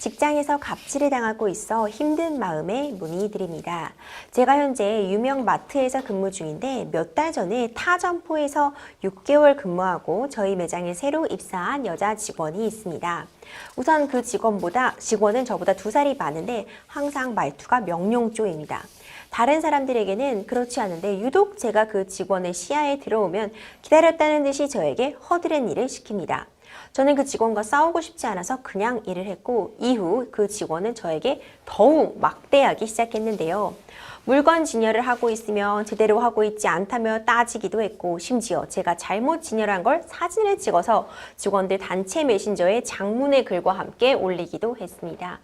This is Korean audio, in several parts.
직장에서 갑질을 당하고 있어 힘든 마음에 문의드립니다. 제가 현재 유명 마트에서 근무 중인데 몇 달 전에 타 점포에서 6개월 근무하고 저희 매장에 새로 입사한 여자 직원이 있습니다. 우선 그 직원은 저보다 2살이 많은데 항상 말투가 명령조입니다. 다른 사람들에게는 그렇지 않은데 유독 제가 그 직원의 시야에 들어오면 기다렸다는 듯이 저에게 허드렛 일을 시킵니다. 저는 그 직원과 싸우고 싶지 않아서 그냥 일을 했고 이후 그 직원은 저에게 더욱 막대하기 시작했는데요. 물건 진열을 하고 있으면 제대로 하고 있지 않다며 따지기도 했고 심지어 제가 잘못 진열한 걸 사진을 찍어서 직원들 단체 메신저에 장문의 글과 함께 올리기도 했습니다.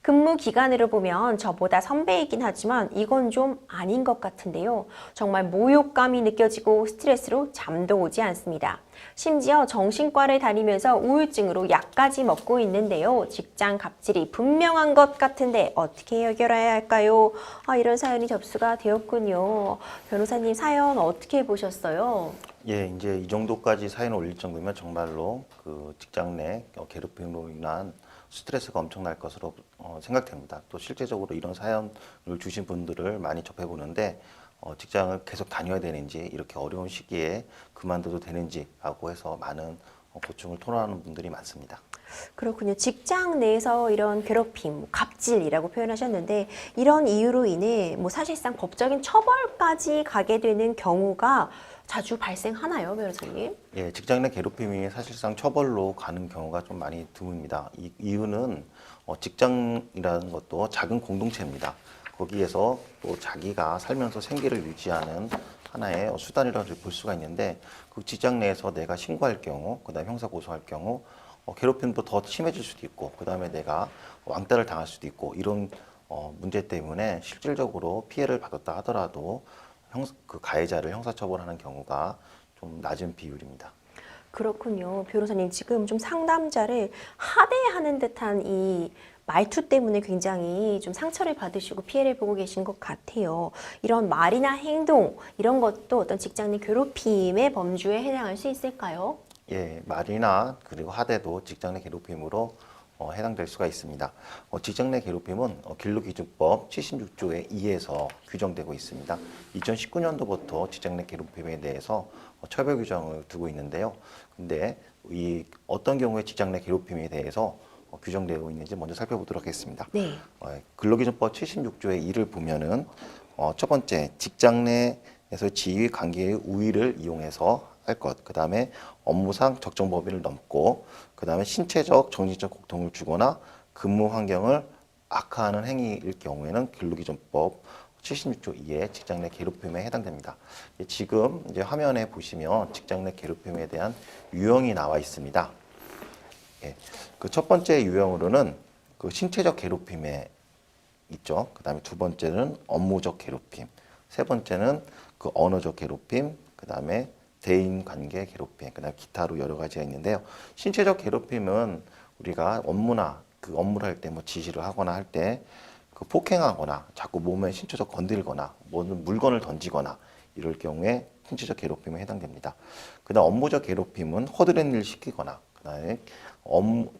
근무 기간으로 보면 저보다 선배이긴 하지만 이건 좀 아닌 것 같은데요. 정말 모욕감이 느껴지고 스트레스로 잠도 오지 않습니다. 심지어 정신과를 다니면서 우울증으로 약까지 먹고 있는데요. 직장 갑질이 분명한 것 같은데 어떻게 해결해야 할까요? 이런 사연이 접수가 되었군요. 변호사님 사연 어떻게 보셨어요? 예, 이제 이 정도까지 사연을 올릴 정도면 정말로 그 직장 내 괴롭힘으로 인한 스트레스가 엄청날 것으로 생각됩니다. 또 실제적으로 이런 사연을 주신 분들을 많이 접해보는데 직장을 계속 다녀야 되는지 이렇게 어려운 시기에 그만둬도 되는지라고 해서 많은 고충을 토로하는 분들이 많습니다. 그렇군요. 직장 내에서 이런 괴롭힘, 갑질이라고 표현하셨는데 이런 이유로 인해 사실상 법적인 처벌까지 가게 되는 경우가 자주 발생하나요, 변호사님? 예, 직장 내 괴롭힘이 사실상 처벌로 가는 경우가 좀 많이 드뭅니다. 이 이유는 직장이라는 것도 작은 공동체입니다. 거기에서 또 자기가 살면서 생계를 유지하는 하나의 수단이라고 볼 수가 있는데 그 직장 내에서 내가 신고할 경우, 그다음에 형사 고소할 경우 괴롭힘도 더 심해질 수도 있고 그다음에 내가 왕따를 당할 수도 있고 이런 문제 때문에 실질적으로 피해를 받았다 하더라도 그 가해자를 형사처벌하는 경우가 좀 낮은 비율입니다. 그렇군요. 변호사님 지금 좀 상담자를 하대하는 듯한 이 말투 때문에 굉장히 좀 상처를 받으시고 피해를 보고 계신 것 같아요. 이런 말이나 행동 이런 것도 어떤 직장 내 괴롭힘의 범주에 해당할 수 있을까요? 예, 말이나 그리고 하대도 직장 내 괴롭힘으로 해당될 수가 있습니다. 직장 내 괴롭힘은 근로기준법 76조의 2에서 규정되고 있습니다. 2019년도부터 직장 내 괴롭힘에 대해서 처벌 규정을 두고 있는데요. 근데 이 어떤 경우에 직장 내 괴롭힘에 대해서 규정되고 있는지 먼저 살펴보도록 하겠습니다. 네. 근로기준법 76조의 2를 보면은 첫 번째 직장 내에서 지위 관계의 우위를 이용해서 할 것, 그 다음에 업무상 적정 범위를 넘고, 그 다음에 신체적, 정신적 고통을 주거나 근무 환경을 악화하는 행위일 경우에는 근로기준법 76조 2의 직장 내 괴롭힘에 해당됩니다. 지금 이제 화면에 보시면 직장 내 괴롭힘에 대한 유형이 나와 있습니다. 예, 그 첫 번째 유형으로는 그 신체적 괴롭힘에 있죠. 그 다음에 두 번째는 업무적 괴롭힘, 세 번째는 그 언어적 괴롭힘, 그 다음에 대인관계 괴롭힘, 그다음 기타로 여러 가지가 있는데요. 신체적 괴롭힘은 우리가 업무나 그 업무를 할 때 지시를 하거나 할 때 그 폭행하거나 자꾸 몸에 신체적 건들거나 모든 물건을 던지거나 이럴 경우에 신체적 괴롭힘에 해당됩니다. 그다음 업무적 괴롭힘은 허드렛 일을 시키거나 그다음에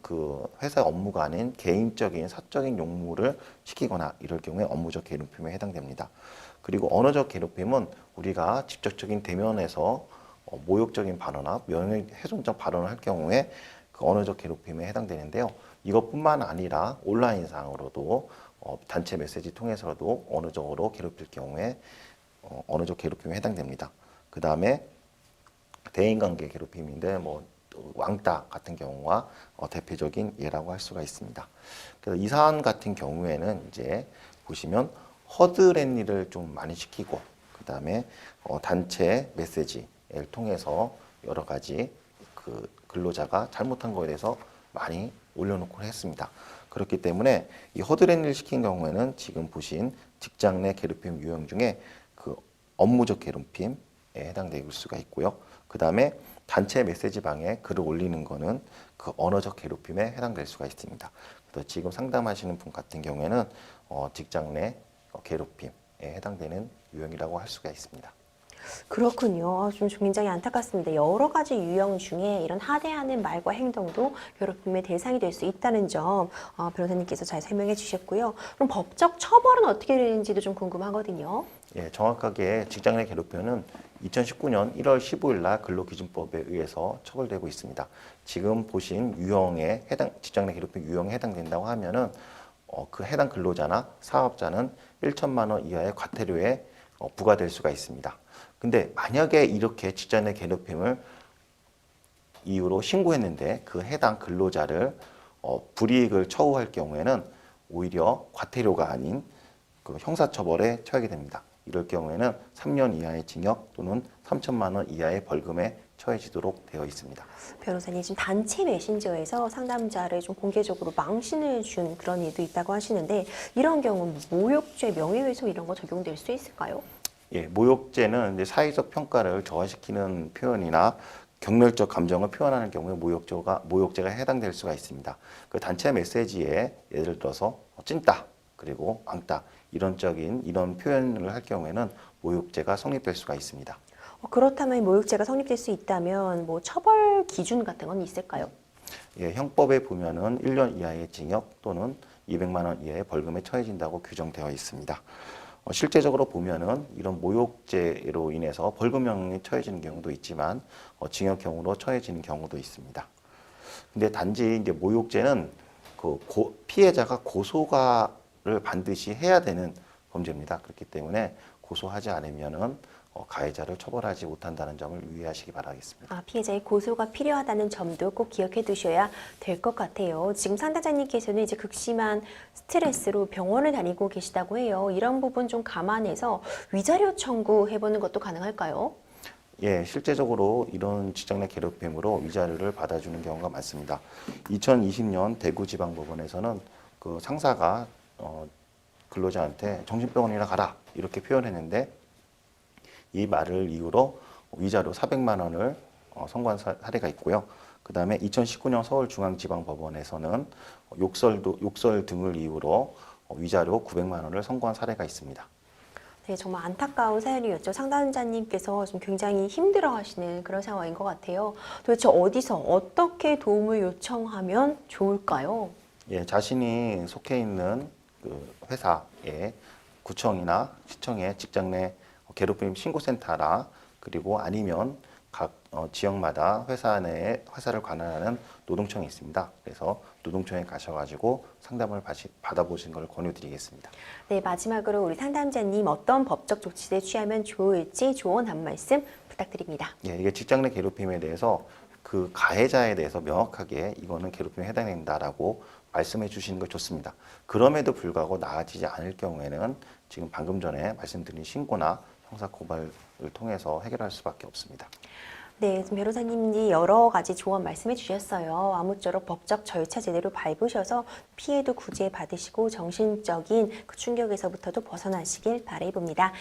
그 회사 업무가 아닌 개인적인 사적인 용무를 시키거나 이럴 경우에 업무적 괴롭힘에 해당됩니다. 그리고 언어적 괴롭힘은 우리가 직접적인 대면에서 모욕적인 발언이나 명예훼손적 발언을 할 경우에 그 언어적 괴롭힘에 해당되는데요. 이것뿐만 아니라 온라인상으로도 단체 메시지 통해서도 언어적으로 괴롭힐 경우에 언어적 괴롭힘에 해당됩니다. 그 다음에 대인관계 괴롭힘인데 왕따 같은 경우가 대표적인 예라고 할 수가 있습니다. 그래서 이 사안 같은 경우에는 이제 보시면 허드렛 일을 좀 많이 시키고 그 다음에 단체 메시지를 통해서 여러 가지 그 근로자가 잘못한 거에 대해서 많이 올려놓고 했습니다. 그렇기 때문에 이 허드렛 일 시킨 경우에는 지금 보신 직장 내 괴롭힘 유형 중에 그 업무적 괴롭힘에 해당될 수가 있고요. 그 다음에 단체 메시지방에 글을 올리는 거는 그 언어적 괴롭힘에 해당될 수가 있습니다. 그래서 지금 상담하시는 분 같은 경우에는 직장 내 괴롭힘에 해당되는 유형이라고 할 수가 있습니다. 그렇군요. 좀 굉장히 안타깝습니다. 여러 가지 유형 중에 이런 하대하는 말과 행동도 괴롭힘의 대상이 될 수 있다는 점 변호사님께서 잘 설명해 주셨고요. 그럼 법적 처벌은 어떻게 되는지도 좀 궁금하거든요. 예, 정확하게 직장 내 괴롭힘은 2019년 1월 15일 날 근로기준법에 의해서 처벌되고 있습니다. 지금 보신 유형에 직장 내 괴롭힘 유형에 해당된다고 하면은 그 해당 근로자나 사업자는 1천만 원 이하의 과태료에 부과될 수가 있습니다. 근데 만약에 이렇게 직장 내 괴롭힘을 이유로 신고했는데 그 해당 근로자를 불이익을 처우할 경우에는 오히려 과태료가 아닌 그 형사처벌에 처하게 됩니다. 이럴 경우에는 3년 이하의 징역 또는 3천만 원 이하의 벌금에 처해지도록 되어 있습니다. 변호사님, 지금 단체 메신저에서 상담자를 좀 공개적으로 망신을 준 그런 일도 있다고 하시는데 이런 경우 모욕죄, 명예훼손 이런 거 적용될 수 있을까요? 예, 모욕죄는 이제 사회적 평가를 저하시키는 표현이나 경멸적 감정을 표현하는 경우에 모욕죄가 해당될 수가 있습니다. 그 단체 메시지에 예를 들어서 찐따 그리고 왕따 이런 표현을 할 경우에는 모욕죄가 성립될 수가 있습니다. 그렇다면 모욕죄가 성립될 수 있다면 뭐 처벌 기준 같은 건 있을까요? 예, 형법에 보면은 1년 이하의 징역 또는 200만 원 이하의 벌금에 처해진다고 규정되어 있습니다. 실제적으로 보면은 이런 모욕죄로 인해서 벌금형이 처해지는 경우도 있지만 징역형으로 처해지는 경우도 있습니다. 근데 단지 이제 모욕죄는 피해자가 고소를 반드시 해야 되는 범죄입니다. 그렇기 때문에 고소하지 않으면은 가해자를 처벌하지 못한다는 점을 유의하시기 바라겠습니다. 피해자의 고소가 필요하다는 점도 꼭 기억해 두셔야 될 것 같아요. 지금 상담자님께서는 이제 극심한 스트레스로 병원을 다니고 계시다고 해요. 이런 부분 좀 감안해서 위자료 청구해보는 것도 가능할까요? 예, 실제적으로 이런 직장 내 괴롭힘으로 위자료를 받아주는 경우가 많습니다. 2020년 대구지방법원에서는 그 상사가 근로자한테 정신병원이나 가라 이렇게 표현했는데 이 말을 이유로 위자료 400만 원을 선고한 사례가 있고요. 그 다음에 2019년 서울중앙지방법원에서는 욕설 등을 이유로 위자료 900만 원을 선고한 사례가 있습니다. 네, 정말 안타까운 사연이었죠. 상담자님께서 좀 굉장히 힘들어하시는 그런 상황인 것 같아요. 도대체 어디서 어떻게 도움을 요청하면 좋을까요? 예, 자신이 속해 있는 그 회사에 구청이나 시청의 직장 내 괴롭힘 신고센터나 그리고 아니면 각 지역마다 회사를 관할하는 노동청이 있습니다. 그래서 노동청에 가셔가지고 상담을 받아보시는 걸 권유드리겠습니다. 네, 마지막으로 우리 상담자님 어떤 법적 조치를 취하면 좋을지 조언 한 말씀 부탁드립니다. 예, 이게 직장 내 괴롭힘에 대해서 그 가해자에 대해서 명확하게 이거는 괴롭힘에 해당된다라고 말씀해 주시는 거 좋습니다. 그럼에도 불구하고 나아지지 않을 경우에는 지금 방금 전에 말씀드린 신고나 형사 고발을 통해서 해결할 수밖에 없습니다. 네, 지금 변호사님이 여러 가지 조언 말씀해 주셨어요. 아무쪼록 법적 절차 제대로 밟으셔서 피해도 구제 받으시고 정신적인 그 충격에서부터도 벗어나시길 바라봅니다.